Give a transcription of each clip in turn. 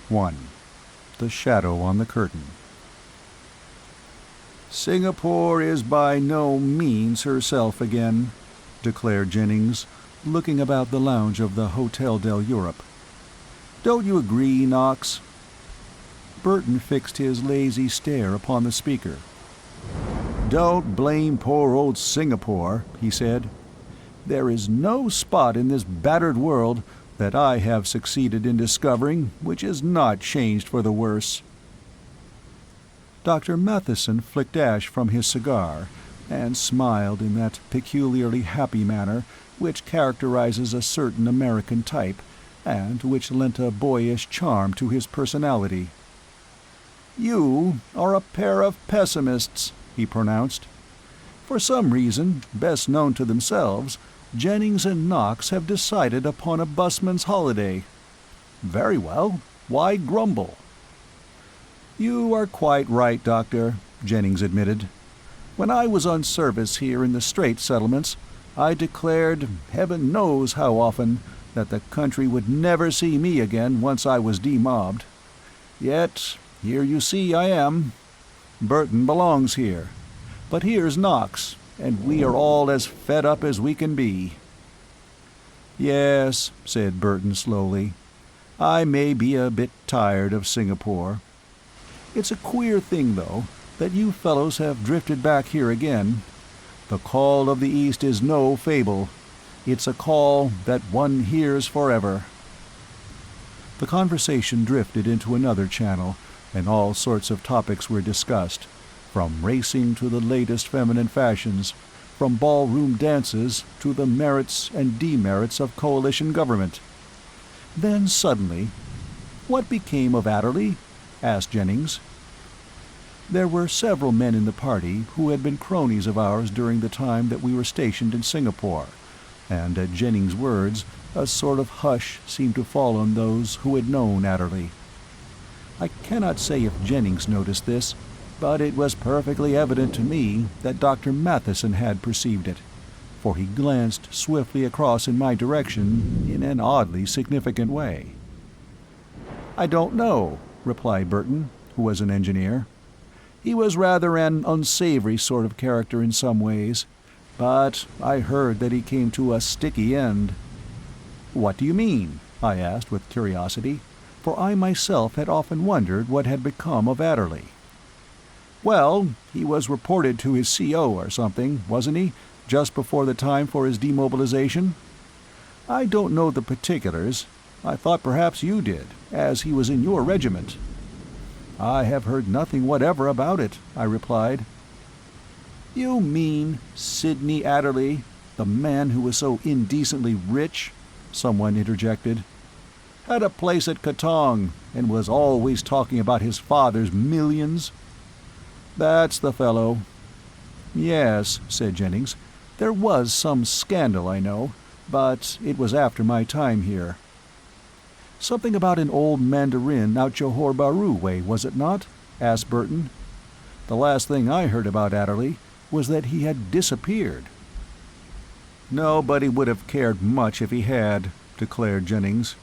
1. The Shadow on the Curtain. "Singapore is by no means herself again," declared Jennings, looking about the lounge of the Hotel del Europe. "Don't you agree, Knox?" Burton fixed his lazy stare upon the speaker. "Don't blame poor old Singapore," he said. "There is no spot in this battered world that I have succeeded in discovering which is not changed for the worse." Dr. Matheson flicked ash from his cigar and smiled in that peculiarly happy manner which characterizes a certain American type, and which lent a boyish charm to his personality. "You are a pair of pessimists," he pronounced. "For some reason, best known to themselves, Jennings and Knox have decided upon a busman's holiday. Very well, why grumble?" "You are quite right, Doctor," Jennings admitted. "When I was on service here in the Strait settlements, I declared, heaven knows how often, that the country would never see me again once I was demobbed. Yet, here you see I am. Burton belongs here. But here's Knox, and we are all as fed up as we can be." "Yes," said Burton slowly, "I may be a bit tired of Singapore. It's a queer thing, though, that you fellows have drifted back here again. The call of the East is no fable. It's a call that one hears forever." The conversation drifted into another channel, and all sorts of topics were discussed, from racing to the latest feminine fashions, from ballroom dances to the merits and demerits of coalition government. Then suddenly, "What became of Adderley?" asked Jennings. There were several men in the party who had been cronies of ours during the time that we were stationed in Singapore, and at Jennings' words a sort of hush seemed to fall on those who had known Adderley. I cannot say if Jennings noticed this, but it was perfectly evident to me that Dr. Matheson had perceived it, for he glanced swiftly across in my direction in an oddly significant way. "I don't know," replied Burton, who was an engineer. "He was rather an unsavory sort of character in some ways, but I heard that he came to a sticky end." "What do you mean?" I asked with curiosity, for I myself had often wondered what had become of Adderley. "Well, he was reported to his CO or something, wasn't he, just before the time for his demobilization? I don't know the particulars. I thought perhaps you did, as he was in your regiment." "I have heard nothing whatever about it," I replied. "You mean Sidney Adderley, the man who was so indecently rich?" someone interjected. "Had a place at Katong, and was always talking about his father's millions?" "That's the fellow." "Yes," said Jennings. "There was some scandal, I know, but it was after my time here." "Something about an old Mandarin out Johor Bahru way, was it not?" asked Burton. "The last thing I heard about Adderley was that he had disappeared." "Nobody would have cared much if he had," declared Jennings.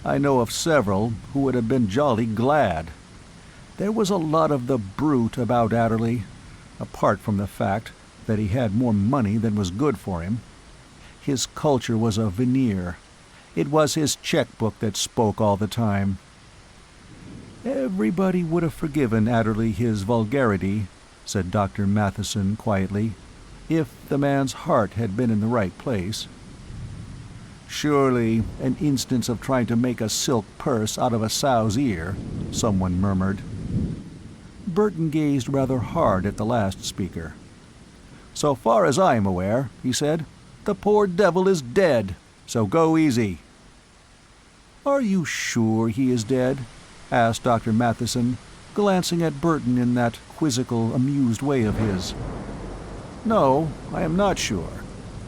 "I know of several who would have been jolly glad. There was a lot of the brute about Adderley, apart from the fact that he had more money than was good for him. His culture was a veneer. It was his checkbook that spoke all the time." "Everybody would have forgiven Adderley his vulgarity," said Dr. Matheson quietly, "if the man's heart had been in the right place." "Surely an instance of trying to make a silk purse out of a sow's ear," someone murmured. Burton gazed rather hard at the last speaker. "So far as I am aware," he said, "the poor devil is dead, so go easy." "Are you sure he is dead?" asked Dr. Matheson, glancing at Burton in that quizzical, amused way of his. "No, I am not sure.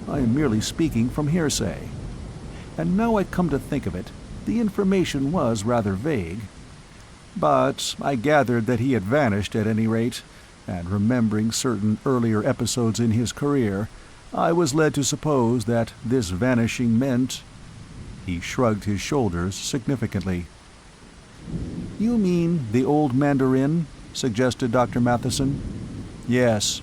I am merely speaking from hearsay. And now I come to think of it, the information was rather vague. But I gathered that he had vanished at any rate, and remembering certain earlier episodes in his career, I was led to suppose that this vanishing meant—" He shrugged his shoulders significantly. You mean the old Mandarin? Suggested Dr. Matheson. Yes.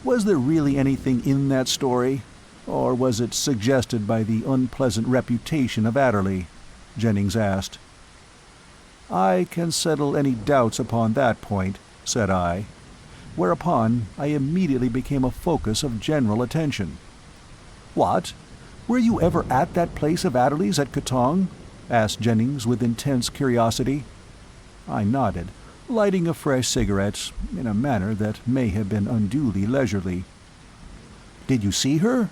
Was there really anything in that story? Or was it suggested by the unpleasant reputation of Adderley? Jennings asked. I can settle any doubts upon that point, said I, whereupon I immediately became a focus of general attention. What? Were you ever at that place of Adderley's at Katong? Asked Jennings with intense curiosity. I nodded, lighting a fresh cigarette in a manner that may have been unduly leisurely. Did you see her?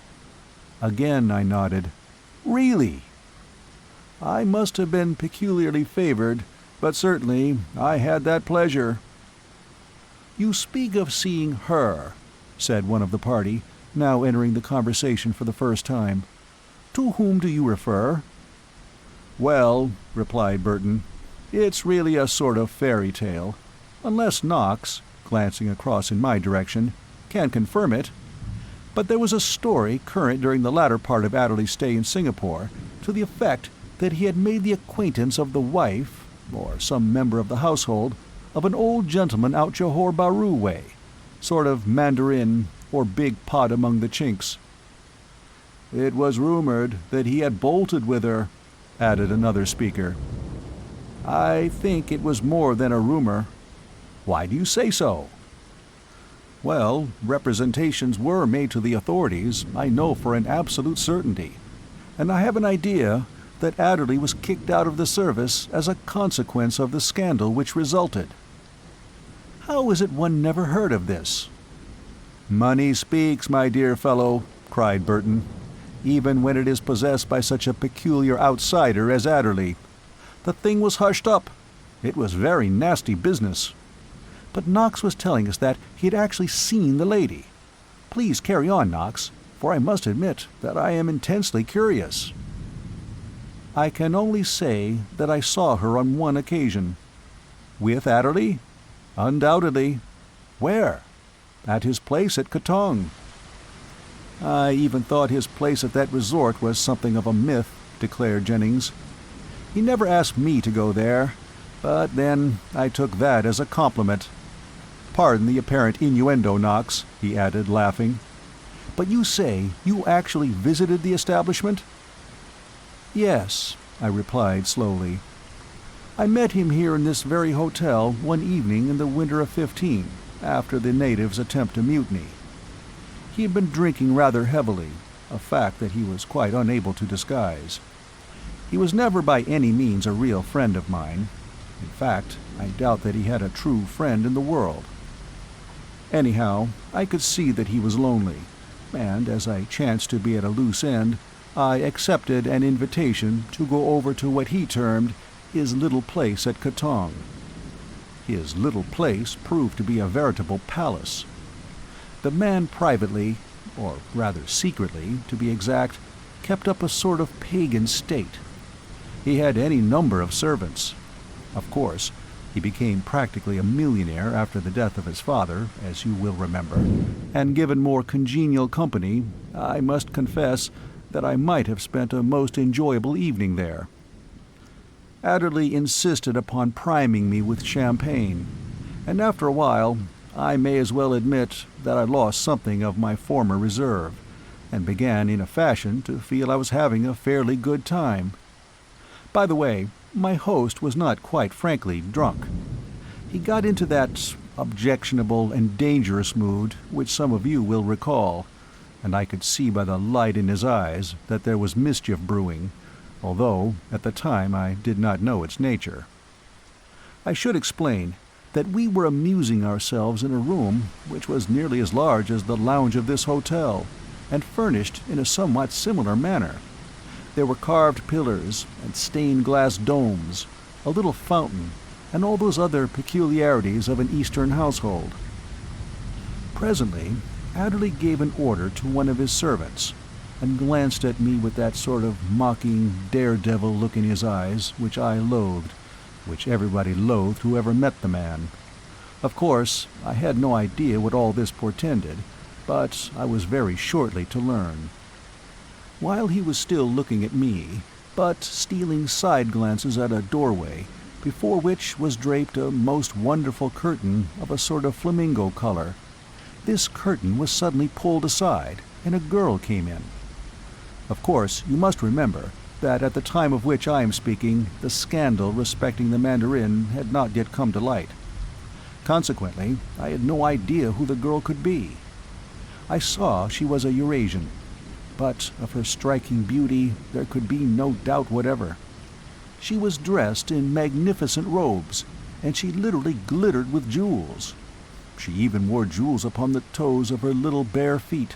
Again I nodded. Really? I must have been peculiarly favored, but certainly I had that pleasure. You speak of seeing her, said one of the party, now entering the conversation for the first time. To whom do you refer? Well, replied Burton, it's really a sort of fairy tale, unless Knox, glancing across in my direction, can confirm it. But there was a story current during the latter part of Adderley's stay in Singapore to the effect that he had made the acquaintance of the wife, or some member of the household, of an old gentleman out Johor Bahru way, sort of Mandarin or big pot among the Chinks. It was rumored that he had bolted with her, added another speaker. I think it was more than a rumor. Why do you say so? Well, representations were made to the authorities, I know for an absolute certainty, and I have an idea that Adderley was kicked out of the service as a consequence of the scandal which resulted. How is it one never heard of this? Money speaks, my dear fellow, cried Burton, even when it is possessed by such a peculiar outsider as Adderley. The thing was hushed up. It was very nasty business. But Knox was telling us that he had actually seen the lady. Please carry on, Knox, for I must admit that I am intensely curious. I can only say that I saw her on one occasion. With Adderley? Undoubtedly. Where? At his place at Katong. I even thought his place at that resort was something of a myth, declared Jennings. He never asked me to go there, but then I took that as a compliment. Pardon the apparent innuendo, Knox, he added, laughing. But you say you actually visited the establishment? Yes, I replied slowly. I met him here in this very hotel one evening in the winter of '15, after the natives' attempt to mutiny. He had been drinking rather heavily, a fact that he was quite unable to disguise. He was never by any means a real friend of mine. In fact, I doubt that he had a true friend in the world. Anyhow, I could see that he was lonely, and as I chanced to be at a loose end, I accepted an invitation to go over to what he termed his little place at Katong. His little place proved to be a veritable palace. The man privately, or rather secretly, to be exact, kept up a sort of pagan state. He had any number of servants. Of course, he became practically a millionaire after the death of his father, as you will remember, and given more congenial company, I must confess that I might have spent a most enjoyable evening there. Adderley insisted upon priming me with champagne, and after a while I may as well admit that I lost something of my former reserve, and began in a fashion to feel I was having a fairly good time. By the way, my host was not quite frankly drunk. He got into that objectionable and dangerous mood which some of you will recall, and I could see by the light in his eyes that there was mischief brewing, although at the time I did not know its nature. I should explain that we were amusing ourselves in a room which was nearly as large as the lounge of this hotel, and furnished in a somewhat similar manner. There were carved pillars and stained glass domes, a little fountain, and all those other peculiarities of an Eastern household. Presently, Adderley gave an order to one of his servants, and glanced at me with that sort of mocking, daredevil look in his eyes which I loathed, which everybody loathed who ever met the man. Of course, I had no idea what all this portended, but I was very shortly to learn. While he was still looking at me, but stealing side glances at a doorway, before which was draped a most wonderful curtain of a sort of flamingo color. This curtain was suddenly pulled aside, and a girl came in. Of course, you must remember that at the time of which I am speaking, the scandal respecting the Mandarin had not yet come to light. Consequently, I had no idea who the girl could be. I saw she was a Eurasian, but of her striking beauty there could be no doubt whatever. She was dressed in magnificent robes, and she literally glittered with jewels. She even wore jewels upon the toes of her little bare feet.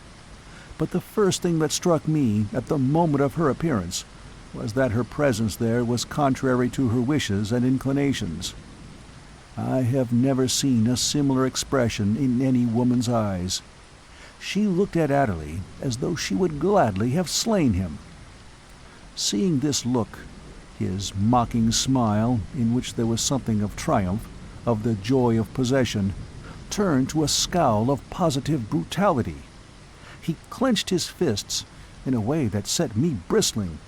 But the first thing that struck me at the moment of her appearance was that her presence there was contrary to her wishes and inclinations. I have never seen a similar expression in any woman's eyes. She looked at Adderley as though she would gladly have slain him. Seeing this look, his mocking smile, in which there was something of triumph, of the joy of possession, turned to a scowl of positive brutality. He clenched his fists in a way that set me bristling.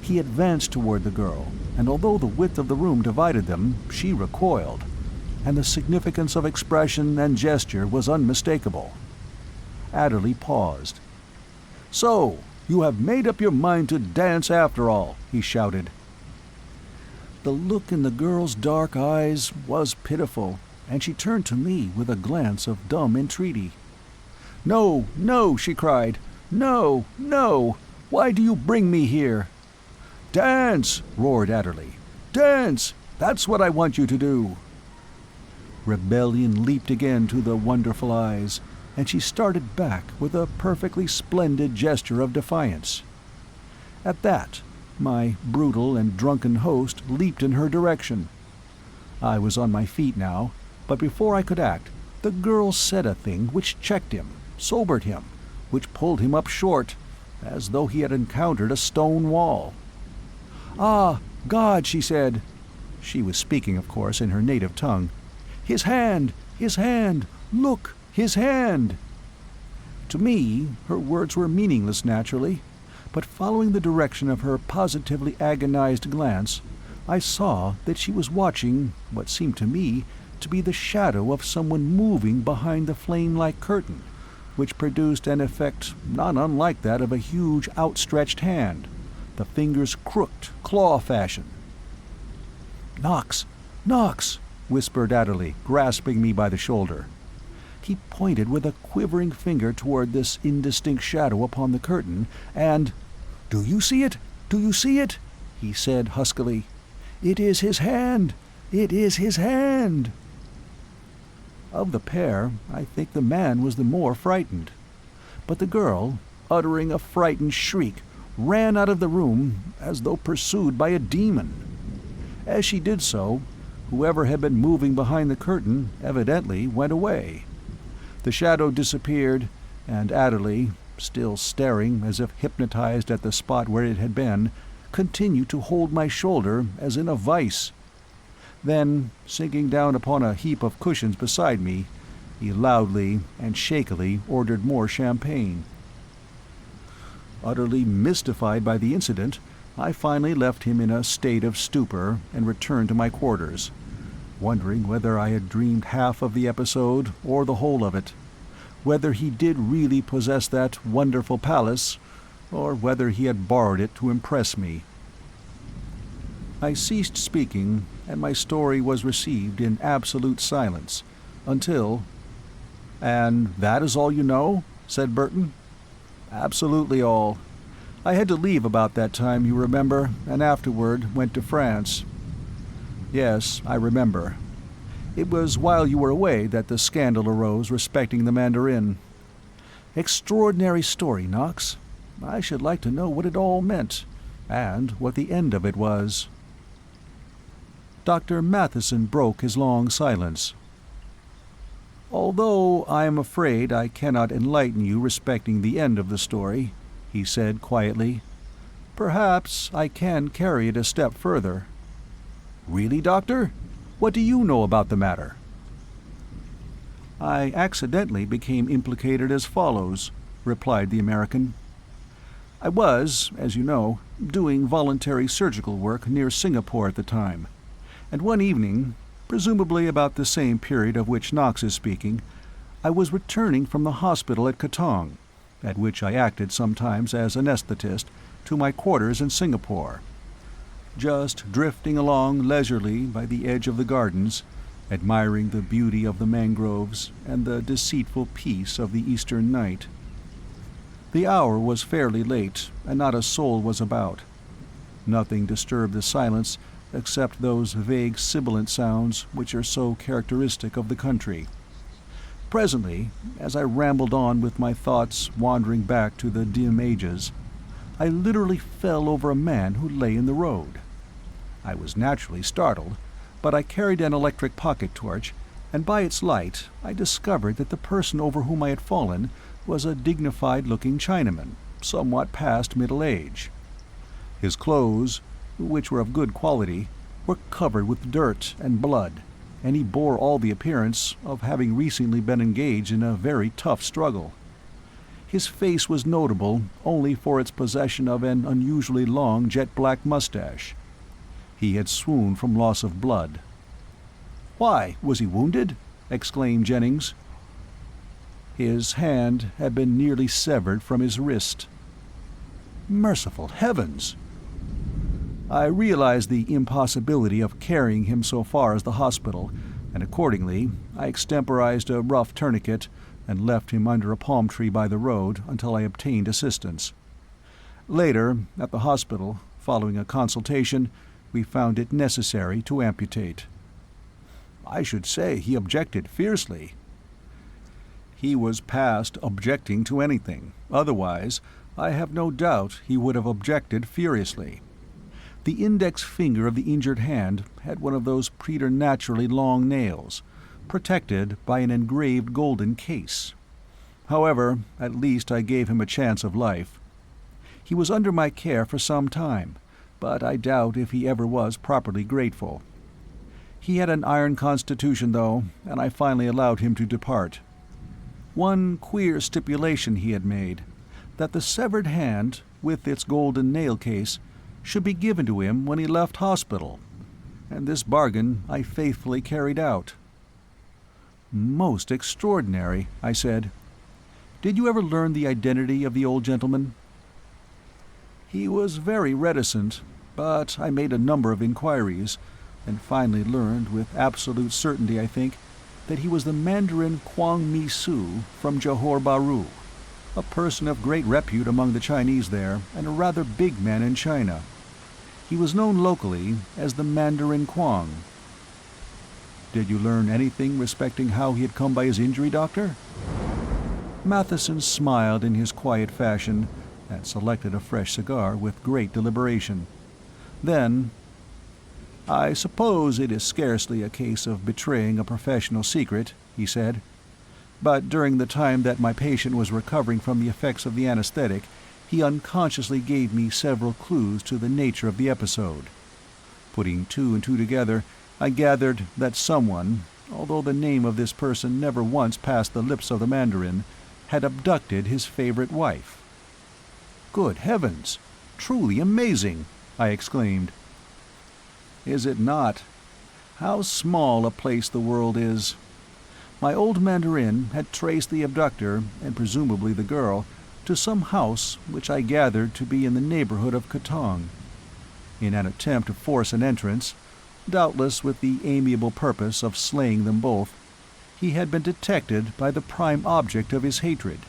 He advanced toward the girl, and although the width of the room divided them, she recoiled, and the significance of expression and gesture was unmistakable. Adderley paused. "So, you have made up your mind to dance after all," he shouted. The look in the girl's dark eyes was pitiful, and she turned to me with a glance of dumb entreaty. "No, no," she cried. "No, no! Why do you bring me here?" "Dance!" roared Adderley. "Dance! That's what I want you to do!" Rebellion leaped again to the wonderful eyes, and she started back with a perfectly splendid gesture of defiance. At that, my brutal and drunken host leaped in her direction. I was on my feet now, but before I could act, the girl said a thing which checked him, sobered him, which pulled him up short, as though he had encountered a stone wall. "Ah, God," she said. She was speaking, of course, in her native tongue. "His hand! His hand! Look, his hand!" To me, her words were meaningless naturally, but following the direction of her positively agonized glance, I saw that she was watching what seemed to me to be the shadow of someone moving behind the flame-like curtain, which produced an effect not unlike that of a huge outstretched hand, the fingers crooked, claw-fashion. "Knox! Knox!" whispered Adderley, grasping me by the shoulder. He pointed with a quivering finger toward this indistinct shadow upon the curtain, and, "Do you see it? Do you see it?" he said huskily. "It is his hand! It is his hand!" Of the pair, I think the man was the more frightened. But the girl, uttering a frightened shriek, ran out of the room as though pursued by a demon. As she did so, whoever had been moving behind the curtain evidently went away. The shadow disappeared, and Adderley, still staring as if hypnotized at the spot where it had been, continued to hold my shoulder as in a vice. Then, sinking down upon a heap of cushions beside me, he loudly and shakily ordered more champagne. Utterly mystified by the incident, I finally left him in a state of stupor and returned to my quarters, wondering whether I had dreamed half of the episode or the whole of it, whether he did really possess that wonderful palace, or whether he had borrowed it to impress me. I ceased speaking, and my story was received in absolute silence, until— "And that is all you know?" said Burton. "Absolutely all. I had to leave about that time, you remember, and afterward went to France." "Yes, I remember. It was while you were away that the scandal arose respecting the Mandarin. Extraordinary story, Knox. I should like to know what it all meant, and what the end of it was." Dr. Matheson broke his long silence. "Although I am afraid I cannot enlighten you respecting the end of the story," he said quietly, "perhaps I can carry it a step further." "Really, Doctor? What do you know about the matter?" "I accidentally became implicated as follows," replied the American. "I was, as you know, doing voluntary surgical work near Singapore at the time, And one evening, presumably about the same period of which Knox is speaking, I was returning from the hospital at Katong, at which I acted sometimes as anesthetist, to my quarters in Singapore. Just drifting along leisurely by the edge of the gardens, admiring the beauty of the mangroves and the deceitful peace of the eastern night. The hour was fairly late, and not a soul was about. Nothing disturbed the silence except those vague sibilant sounds which are so characteristic of the country. Presently, as I rambled on with my thoughts wandering back to the dim ages, I literally fell over a man who lay in the road. I was naturally startled, but I carried an electric pocket torch, and by its light I discovered that the person over whom I had fallen was a dignified-looking Chinaman, somewhat past middle age. His clothes, which were of good quality, were covered with dirt and blood, and he bore all the appearance of having recently been engaged in a very tough struggle. His face was notable only for its possession of an unusually long jet-black mustache. He had swooned from loss of blood. "Why, was he wounded?" exclaimed Jennings. His hand had been nearly severed from his wrist. Merciful heavens! I realized the impossibility of carrying him so far as the hospital, and accordingly I extemporized a rough tourniquet and left him under a palm tree by the road until I obtained assistance. Later, at the hospital, following a consultation, we found it necessary to amputate. I should say he objected fiercely. He was past objecting to anything. Otherwise, I have no doubt he would have objected furiously. The index finger of the injured hand had one of those preternaturally long nails, protected by an engraved golden case. However, at least I gave him a chance of life. He was under my care for some time, but I doubt if he ever was properly grateful. He had an iron constitution, though, and I finally allowed him to depart. One queer stipulation he had made, that the severed hand, with its golden nail case, should be given to him when he left hospital, and this bargain I faithfully carried out. "Most extraordinary," I said. "Did you ever learn the identity of the old gentleman?" "He was very reticent, but I made a number of inquiries, and finally learned with absolute certainty, I think, that he was the Mandarin Quang from Johor Bahru, a person of great repute among the Chinese there, and a rather big man in China. He was known locally as the Mandarin Quang." "Did you learn anything respecting how he had come by his injury, Doctor?" Matheson smiled in his quiet fashion, and selected a fresh cigar with great deliberation. Then, "I suppose it is scarcely a case of betraying a professional secret," he said, "but during the time that my patient was recovering from the effects of the anesthetic, he unconsciously gave me several clues to the nature of the episode. Putting two and two together, I gathered that someone, although the name of this person never once passed the lips of the Mandarin, had abducted his favorite wife." "Good heavens! Truly amazing!" I exclaimed. "Is it not? How small a place the world is! My old Mandarin had traced the abductor, and presumably the girl, to some house which I gathered to be in the neighborhood of Katong. In an attempt to force an entrance, doubtless with the amiable purpose of slaying them both, he had been detected by the prime object of his hatred.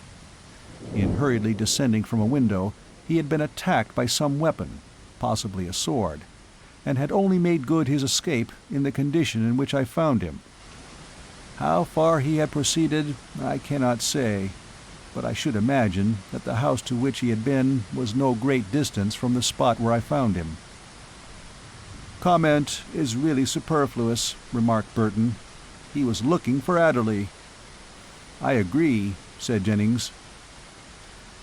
In hurriedly descending from a window, he had been attacked by some weapon, possibly a sword, and had only made good his escape in the condition in which I found him. How far he had proceeded, I cannot say, but I should imagine that the house to which he had been was no great distance from the spot where I found him." "Comment is really superfluous," remarked Burton. "He was looking for Adderley." "I agree," said Jennings.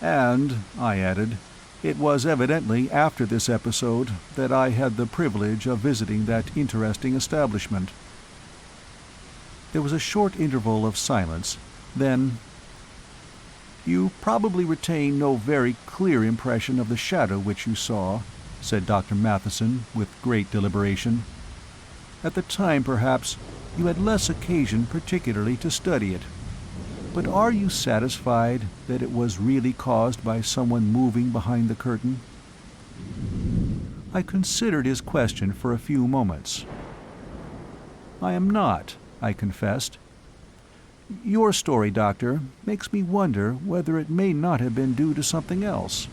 "And," I added, "it was evidently after this episode that I had the privilege of visiting that interesting establishment." There was a short interval of silence. Then, "You probably retain no very clear impression of the shadow which you saw," said Dr. Matheson with great deliberation. At the time, perhaps, you had less occasion particularly to study it. But are you satisfied that it was really caused by someone moving behind the curtain?" I considered his question for a few moments. "I am not," I confessed. "Your story, Doctor, makes me wonder whether it may not have been due to something else."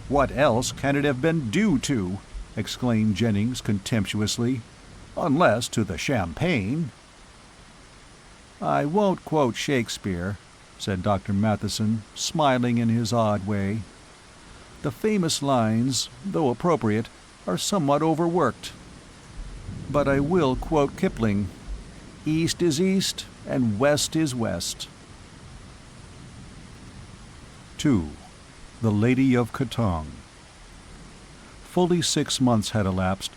"What else can it have been due to?" exclaimed Jennings contemptuously. "Unless to the champagne." "I won't quote Shakespeare," said Dr. Matheson, smiling in his odd way. "The famous lines, though appropriate, are somewhat overworked. But I will quote Kipling, 'East is east, and west is west.'" 2. The Lady of Katong. Fully 6 months had elapsed,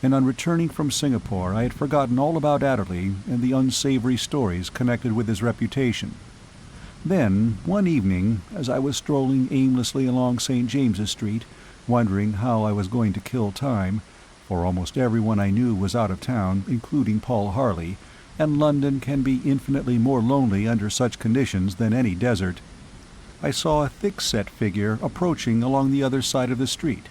and on returning from Singapore I had forgotten all about Adderley and the unsavory stories connected with his reputation. Then, one evening, as I was strolling aimlessly along St. James's Street, wondering how I was going to kill time, for almost everyone I knew was out of town, including Paul Harley, and London can be infinitely more lonely under such conditions than any desert, I saw a thick-set figure approaching along the other side of the street.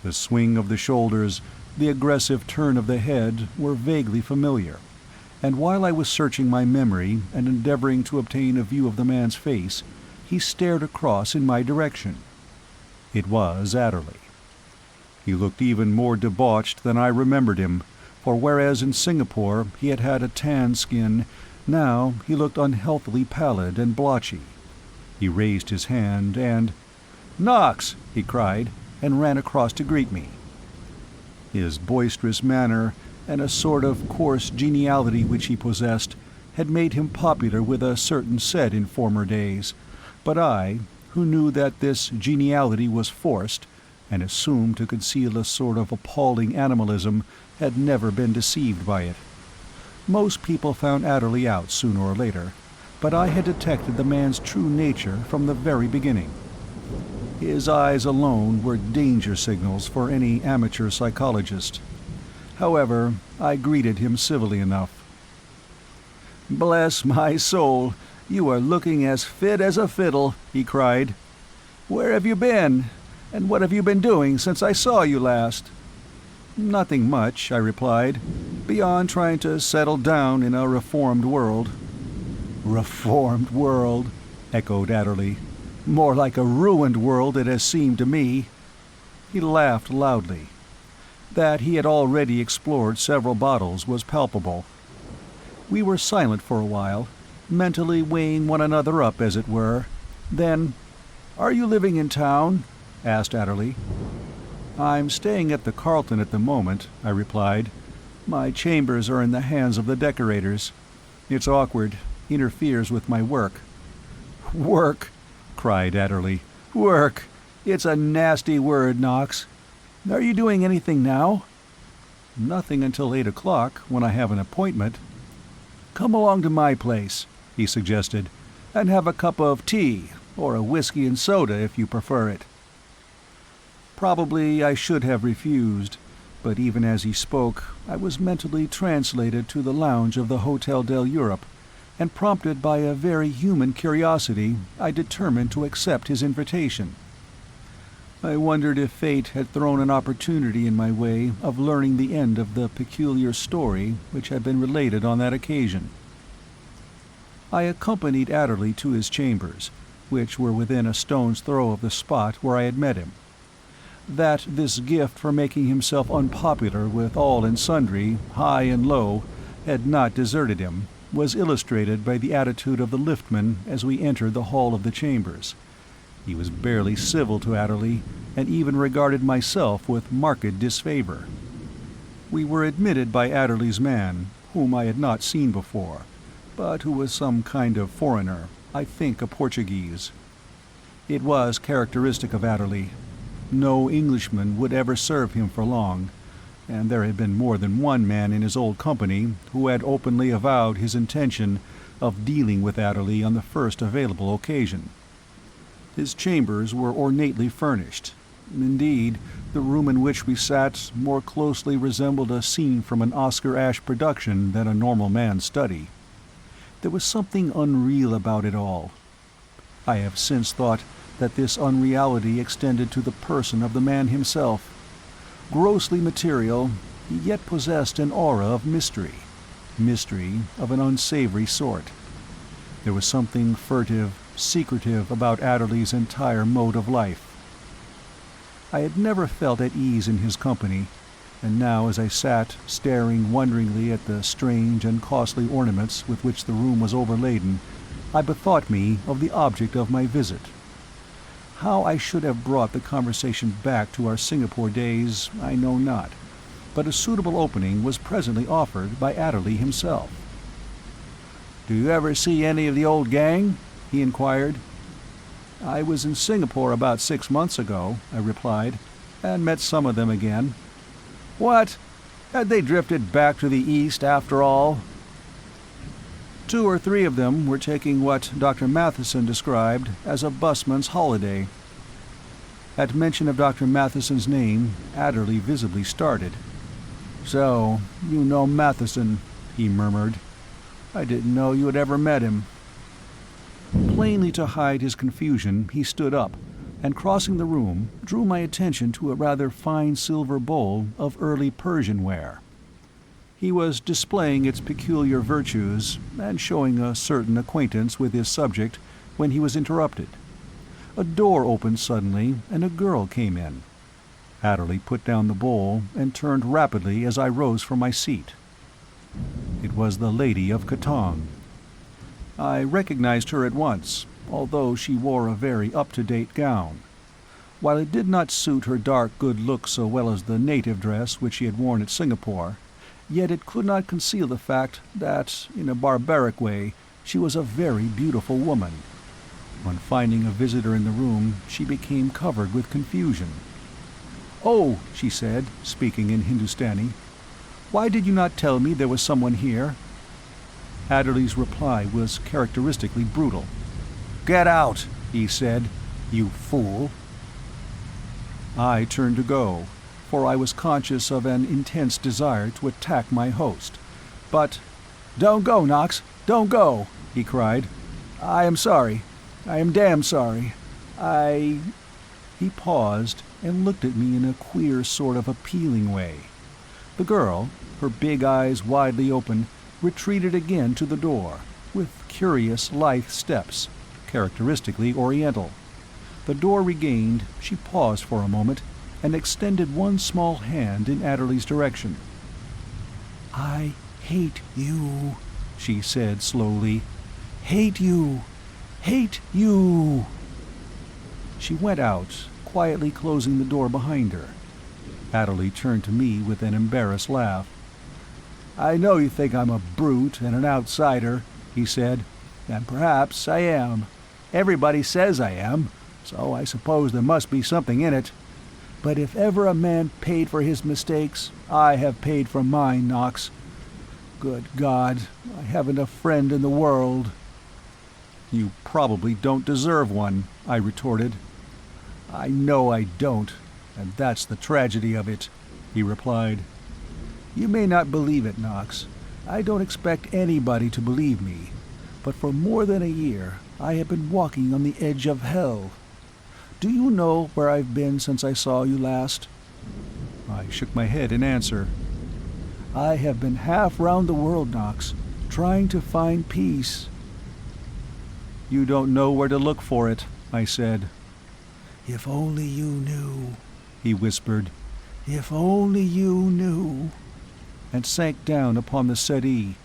The swing of the shoulders, the aggressive turn of the head were vaguely familiar, and while I was searching my memory and endeavoring to obtain a view of the man's face, he stared across in my direction. It was Adderley. He looked even more debauched than I remembered him, for whereas in Singapore he had had a tan skin, now he looked unhealthily pallid and blotchy. He raised his hand and, "Knox!" he cried, and ran across to greet me. His boisterous manner and a sort of coarse geniality which he possessed had made him popular with a certain set in former days, but I, who knew that this geniality was forced, and assumed to conceal a sort of appalling animalism, had never been deceived by it. Most people found Adderley out sooner or later, but I had detected the man's true nature from the very beginning. His eyes alone were danger signals for any amateur psychologist. However, I greeted him civilly enough. "Bless my soul, you are looking as fit as a fiddle," he cried. "Where have you been? And what have you been doing since I saw you last?" "Nothing much," I replied, "beyond trying to settle down in a reformed world." "Reformed world," echoed Adderley. "More like a ruined world it has seemed to me." He laughed loudly. That he had already explored several bottles was palpable. We were silent for a while, mentally weighing one another up, as it were. Then, "Are you living in town?" asked Adderley. "I'm staying at the Carlton at the moment," I replied. "My chambers are in the hands of the decorators. It's awkward, interferes with my work." "Work!" cried Adderley. "Work! It's a nasty word, Knox. Are you doing anything now?" "Nothing until 8 o'clock, when I have an appointment." "Come along to my place," he suggested, "and have a cup of tea, or a whiskey and soda if you prefer it." Probably I should have refused, but even as he spoke I was mentally translated to the lounge of the Hotel del Europe, and prompted by a very human curiosity I determined to accept his invitation. I wondered if fate had thrown an opportunity in my way of learning the end of the peculiar story which had been related on that occasion. I accompanied Adderley to his chambers, which were within a stone's throw of the spot where I had met him. That this gift for making himself unpopular with all and sundry, high and low, had not deserted him, was illustrated by the attitude of the liftman as we entered the hall of the chambers. He was barely civil to Adderley, and even regarded myself with marked disfavor. We were admitted by Adderley's man, whom I had not seen before, but who was some kind of foreigner, I think a Portuguese. It was characteristic of Adderley. No Englishman would ever serve him for long, and there had been more than one man in his old company who had openly avowed his intention of dealing with Adderley on the first available occasion. His chambers were ornately furnished, Indeed, the room in which we sat more closely resembled a scene from an Oscar Ashe production than a normal man's study. There was something unreal about it all. I have since thought that this unreality extended to the person of the man himself. Grossly material, he yet possessed an aura of mystery of an unsavory sort. There was something furtive, secretive about Adderley's entire mode of life. I had never felt at ease in his company, and now as I sat staring wonderingly at the strange and costly ornaments with which the room was overladen, I bethought me of the object of my visit. How I should have brought the conversation back to our Singapore days, I know not, but a suitable opening was presently offered by Adderley himself. "Do you ever see any of the old gang?" he inquired. "I was in Singapore about 6 months ago," I replied, "and met some of them again." "What? Had they drifted back to the east after all?" "2 or 3 of them were taking what Dr. Matheson described as a busman's holiday." At mention of Dr. Matheson's name, Adderley visibly started. "So, you know Matheson," he murmured. "I didn't know you had ever met him." Plainly to hide his confusion, he stood up, and crossing the room, drew my attention to a rather fine silver bowl of early Persian ware. He was displaying its peculiar virtues, and showing a certain acquaintance with his subject, when he was interrupted. A door opened suddenly, and a girl came in. Adderley put down the bowl, and turned rapidly as I rose from my seat. It was the Lady of Katong. I recognized her at once, although she wore a very up-to-date gown. While it did not suit her dark good looks so well as the native dress which she had worn at Singapore, yet it could not conceal the fact that, in a barbaric way, she was a very beautiful woman. On finding a visitor in the room, she became covered with confusion. "Oh," she said, speaking in Hindustani, "why did you not tell me there was someone here?" Adderley's reply was characteristically brutal. "Get out," he said, "you fool." I turned to go, for I was conscious of an intense desire to attack my host. But, "Don't go, Knox, don't go," he cried. "I am sorry. I am damn sorry. He paused and looked at me in a queer sort of appealing way. The girl, her big eyes widely open, retreated again to the door, with curious, lithe steps, characteristically Oriental. The door regained, she paused for a moment, and extended one small hand in Adderley's direction. "I hate you," she said slowly. "Hate you. Hate you." She went out, quietly closing the door behind her. Adderley turned to me with an embarrassed laugh. "I know you think I'm a brute and an outsider," he said, "and perhaps I am. Everybody says I am, so I suppose there must be something in it. But if ever a man paid for his mistakes, I have paid for mine, Knox. Good God, I haven't a friend in the world." "You probably don't deserve one," I retorted. "I know I don't, and that's the tragedy of it," he replied. "You may not believe it, Knox. I don't expect anybody to believe me, but for more than a year I have been walking on the edge of hell. Do you know where I've been since I saw you last?" I shook my head in answer. "I have been half round the world, Knox, trying to find peace." "You don't know where to look for it," I said. "If only you knew," he whispered. "If only you knew," and sank down upon the settee,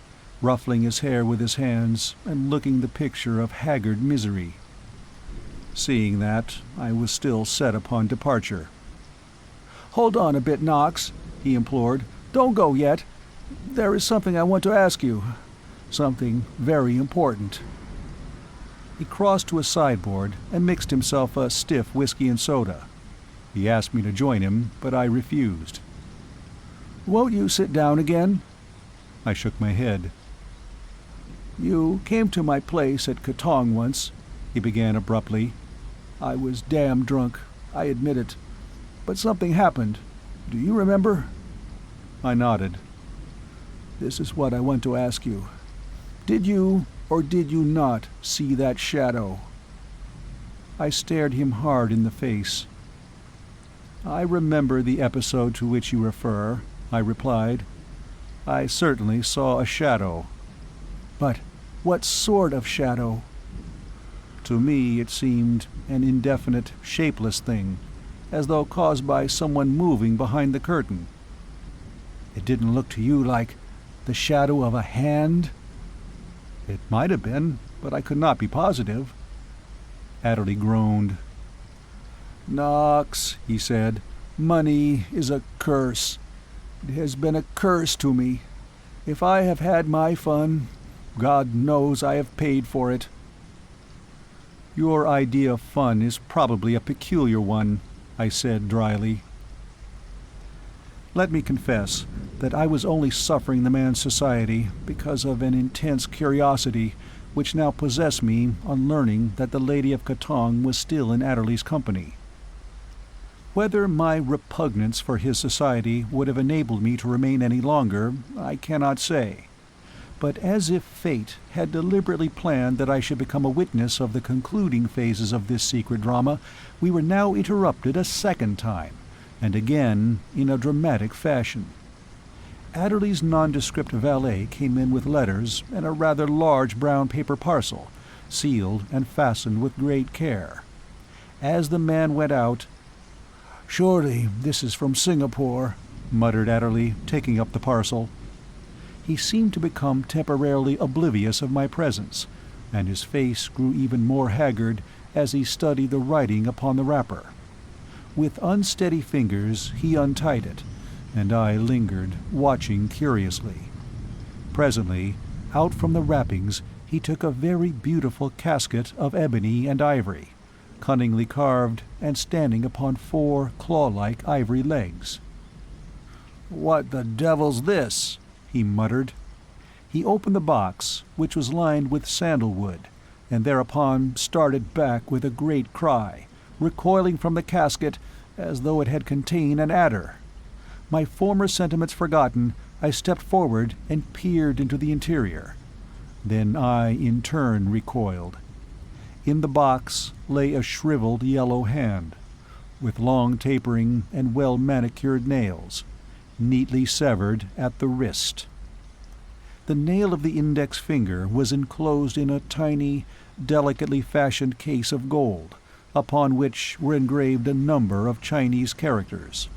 ruffling his hair with his hands and looking the picture of haggard misery. Seeing that, I was still set upon departure. "Hold on a bit, Knox," he implored. "Don't go yet. There is something I want to ask you. Something very important." He crossed to a sideboard and mixed himself a stiff whiskey and soda. He asked me to join him, but I refused. "Won't you sit down again?" I shook my head. "You came to my place at Katong once," he began abruptly. "I was damn drunk, I admit it. but something happened. Do you remember?" I nodded. "This is what I want to ask you. Did you, or did you not, see that shadow?" I stared him hard in the face. "I remember the episode to which you refer," I replied. "I certainly saw a shadow." "But what sort of shadow?" "To me it seemed an indefinite, shapeless thing, as though caused by someone moving behind the curtain." "It didn't look to you like the shadow of a hand?" "It might have been, but I could not be positive." Adderley groaned. "Knox," he said, "money is a curse. It has been a curse to me. If I have had my fun, God knows I have paid for it." "Your idea of fun is probably a peculiar one," I said dryly. Let me confess that I was only suffering the man's society because of an intense curiosity which now possessed me on learning that the Lady of Katong was still in Adderley's company. Whether my repugnance for his society would have enabled me to remain any longer, I cannot say. But as if fate had deliberately planned that I should become a witness of the concluding phases of this secret drama, we were now interrupted a second time, and again in a dramatic fashion. Adderley's nondescript valet came in with letters and a rather large brown paper parcel, sealed and fastened with great care. As the man went out, "Surely this is from Singapore," muttered Adderley, taking up the parcel. He seemed to become temporarily oblivious of my presence, and his face grew even more haggard as he studied the writing upon the wrapper. With unsteady fingers he untied it, and I lingered, watching curiously. Presently, out from the wrappings, he took a very beautiful casket of ebony and ivory, cunningly carved and standing upon 4 claw-like ivory legs. "What the devil's this?" he muttered. He opened the box, which was lined with sandalwood, and thereupon started back with a great cry, recoiling from the casket as though it had contained an adder. My former sentiments forgotten, I stepped forward and peered into the interior. Then I, in turn, recoiled. In the box lay a shriveled yellow hand, with long tapering and well-manicured nails, neatly severed at the wrist. The nail of the index finger was enclosed in a tiny, delicately fashioned case of gold, upon which were engraved a number of Chinese characters.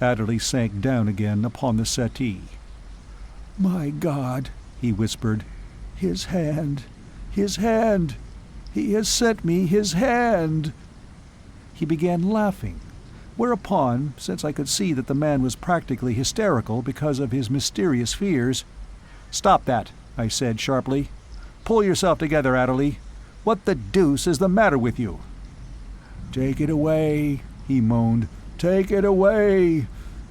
Adderley sank down again upon the settee. "My God," he whispered, "his hand! His hand! He has sent me his hand!" He began laughing, whereupon, since I could see that the man was practically hysterical because of his mysterious fears— "Stop that," I said sharply. "Pull yourself together, Adderley. What the deuce is the matter with you?" "Take it away," he moaned. "Take it away!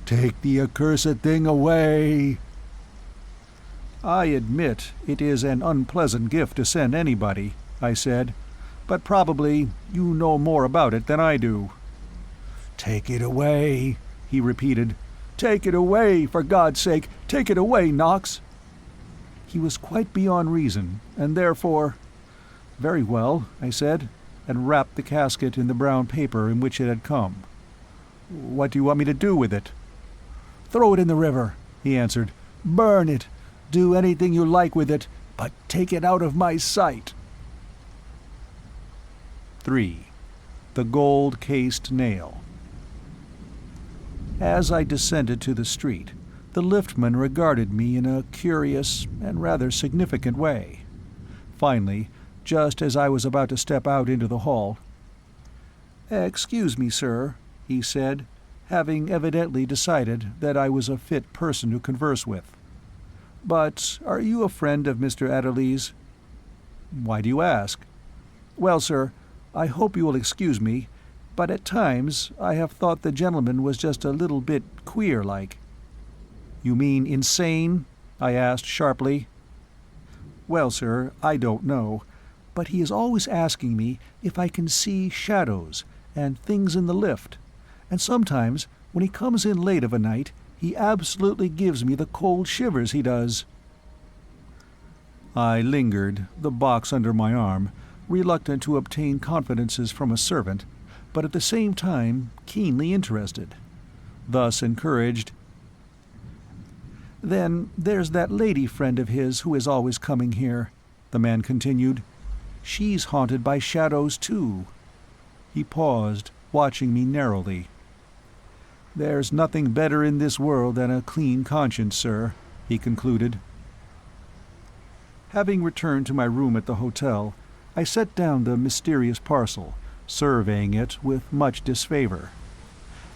Take the accursed thing away!" "I admit it is an unpleasant gift to send anybody," I said, "but probably you know more about it than I do." "Take it away," he repeated. "Take it away, for God's sake! Take it away, Knox!" He was quite beyond reason, and therefore— "Very well," I said, and wrapped the casket in the brown paper in which it had come. "What do you want me to do with it?" "Throw it in the river," he answered. "Burn it. Do anything you like with it, but take it out of my sight." 3. The Gold-Cased Nail. As I descended to the street, the liftman regarded me in a curious and rather significant way. Finally, just as I was about to step out into the hall— "Excuse me, sir," he said, having evidently decided that I was a fit person to converse with, "but are you a friend of Mr. Adderley's?" "Why do you ask?" "Well, sir, I hope you will excuse me, but at times I have thought the gentleman was just a little bit queer-like." "You mean insane?" I asked sharply. "Well, sir, I don't know, but he is always asking me if I can see shadows and things in the lift, And sometimes, when he comes in late of a night, he absolutely gives me the cold shivers, he does." I lingered, the box under my arm, reluctant to obtain confidences from a servant, but at the same time keenly interested. Thus encouraged, "Then there's that lady friend of his who is always coming here," the man continued. "She's haunted by shadows too." He paused, watching me narrowly. "There's nothing better in this world than a clean conscience, sir," he concluded. Having returned to my room at the hotel, I set down the mysterious parcel, surveying it with much disfavor.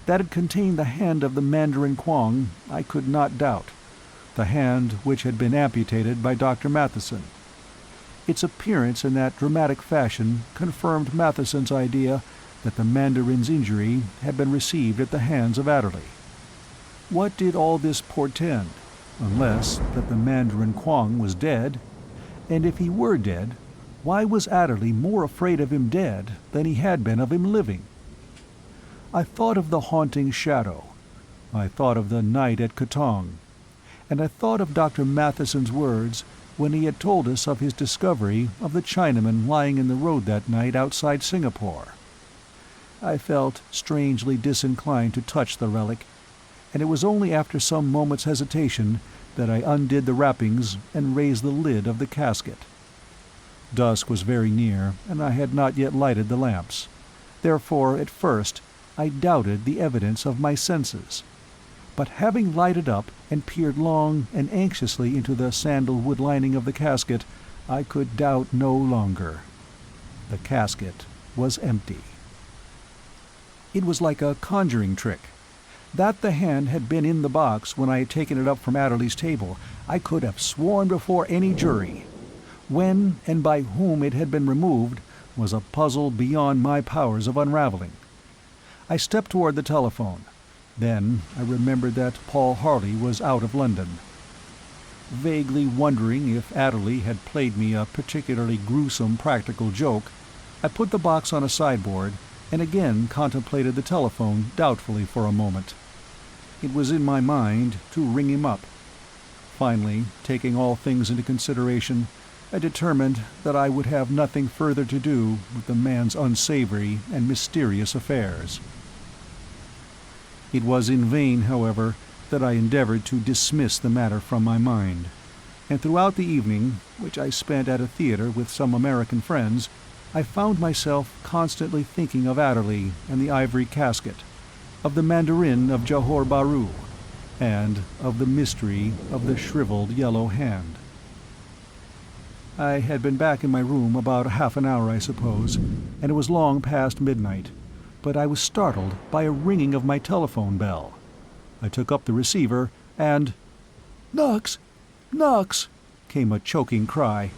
That it contained the hand of the Mandarin Quang I could not doubt, the hand which had been amputated by Dr. Matheson. Its appearance in that dramatic fashion confirmed Matheson's idea that the Mandarin's injury had been received at the hands of Adderley. What did all this portend, unless that the Mandarin Quang was dead? And if he were dead, why was Adderley more afraid of him dead than he had been of him living? I thought of the haunting shadow. I thought of the night at Katong. And I thought of Dr. Matheson's words when he had told us of his discovery of the Chinaman lying in the road that night outside Singapore. I felt strangely disinclined to touch the relic, and it was only after some moments' hesitation that I undid the wrappings and raised the lid of the casket. Dusk was very near, and I had not yet lighted the lamps. Therefore, at first, I doubted the evidence of my senses. But having lighted up and peered long and anxiously into the sandalwood lining of the casket, I could doubt no longer. The casket was empty. It was like a conjuring trick. That the hand had been in the box when I had taken it up from Adderley's table, I could have sworn before any jury. When and by whom it had been removed was a puzzle beyond my powers of unraveling. I stepped toward the telephone. Then I remembered that Paul Harley was out of London. Vaguely wondering if Adderley had played me a particularly gruesome practical joke, I put the box on a sideboard and again contemplated the telephone doubtfully for a moment. It was in my mind to ring him up. Finally, taking all things into consideration, I determined that I would have nothing further to do with the man's unsavory and mysterious affairs. It was in vain, however, that I endeavored to dismiss the matter from my mind, and throughout the evening, which I spent at a theater with some American friends, I found myself constantly thinking of Adderley and the ivory casket, of the Mandarin of Johor Bahru, and of the mystery of the shriveled yellow hand. I had been back in my room about half an hour, I suppose, and it was long past midnight, but I was startled by a ringing of my telephone bell. I took up the receiver, and— "Knox! Knox!" came a choking cry.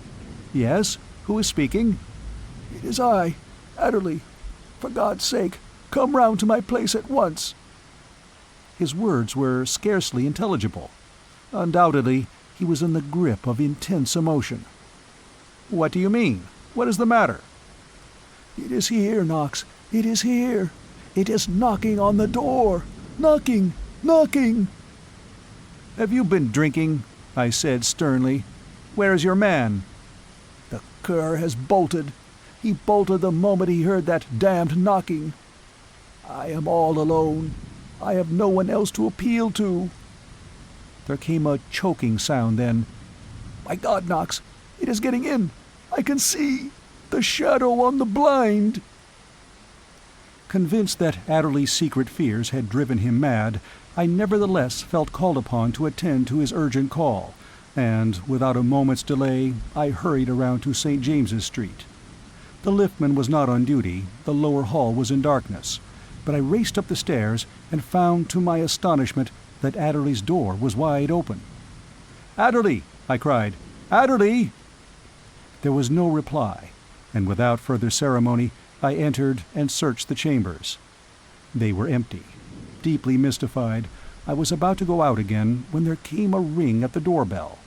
"Yes? Who is speaking?" "It is I, Adderley. For God's sake, come round to my place at once." His words were scarcely intelligible. Undoubtedly, he was in the grip of intense emotion. "What do you mean? What is the matter?" "It is here, Knox. It is here. It is knocking on the door. Knocking! Knocking!" "Have you been drinking?" I said sternly. "Where is your man?" "The cur has bolted. He bolted the moment he heard that damned knocking. I am all alone. I have no one else to appeal to." There came a choking sound then. "My God, Knox! It is getting in! I can see! The shadow on the blind!" Convinced that Adderley's secret fears had driven him mad, I nevertheless felt called upon to attend to his urgent call, and, without a moment's delay, I hurried around to St. James's Street. The liftman was not on duty, the lower hall was in darkness, but I raced up the stairs and found, to my astonishment, that Adderley's door was wide open. "Adderley!" I cried. "Adderley!" There was no reply, and without further ceremony I entered and searched the chambers. They were empty. Deeply mystified, I was about to go out again when there came a ring at the doorbell.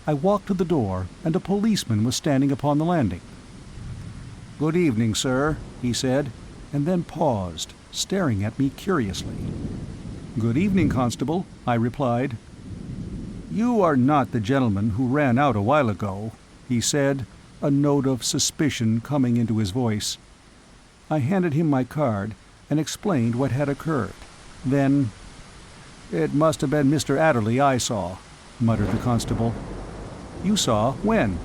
I walked to the door, and a policeman was standing upon the landing. "Good evening, sir," he said, and then paused, staring at me curiously. "Good evening, Constable," I replied. "You are not the gentleman who ran out a while ago," he said, a note of suspicion coming into his voice. I handed him my card and explained what had occurred. Then, "It must have been Mr. Adderley I saw," muttered the constable. "You saw? When?"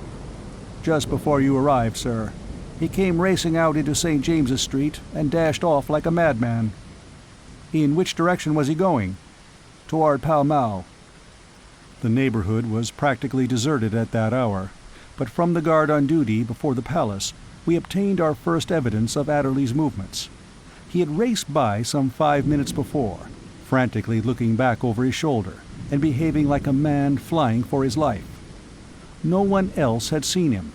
"Just before you arrived, sir. He came racing out into St. James's Street and dashed off like a madman." "In which direction was he going?" "Toward Pall Mall." The neighborhood was practically deserted at that hour, but from the guard on duty before the palace we obtained our first evidence of Adderley's movements. He had raced by some 5 minutes before, frantically looking back over his shoulder and behaving like a man flying for his life. No one else had seen him.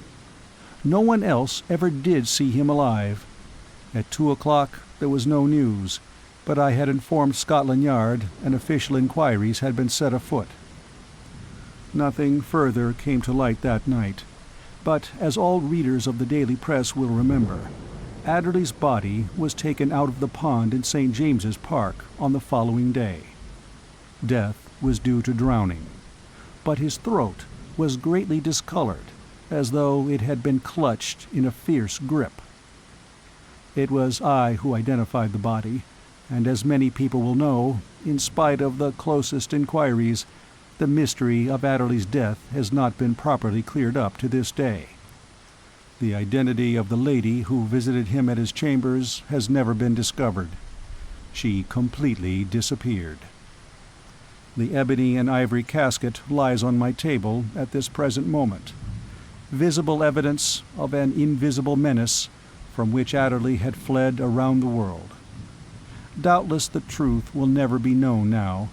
No one else ever did see him alive. At 2 o'clock there was no news, but I had informed Scotland Yard and official inquiries had been set afoot. Nothing further came to light that night, but as all readers of the daily press will remember, Adderley's body was taken out of the pond in St. James's Park on the following day. Death was due to drowning, but his throat was greatly discolored, as though it had been clutched in a fierce grip. It was I who identified the body, and as many people will know, in spite of the closest inquiries, the mystery of Adderley's death has not been properly cleared up to this day. The identity of the lady who visited him at his chambers has never been discovered. She completely disappeared. The ebony and ivory casket lies on my table at this present moment, visible evidence of an invisible menace from which Adderley had fled around the world. Doubtless the truth will never be known now.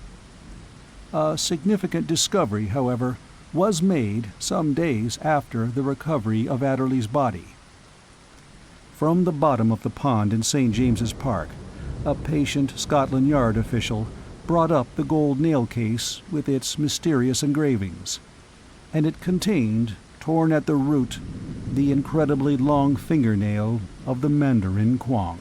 A significant discovery, however, was made some days after the recovery of Adderley's body. From the bottom of the pond in St. James's Park, a patient Scotland Yard official brought up the gold nail case with its mysterious engravings, and it contained, torn at the root, the incredibly long fingernail of the Mandarin Quang.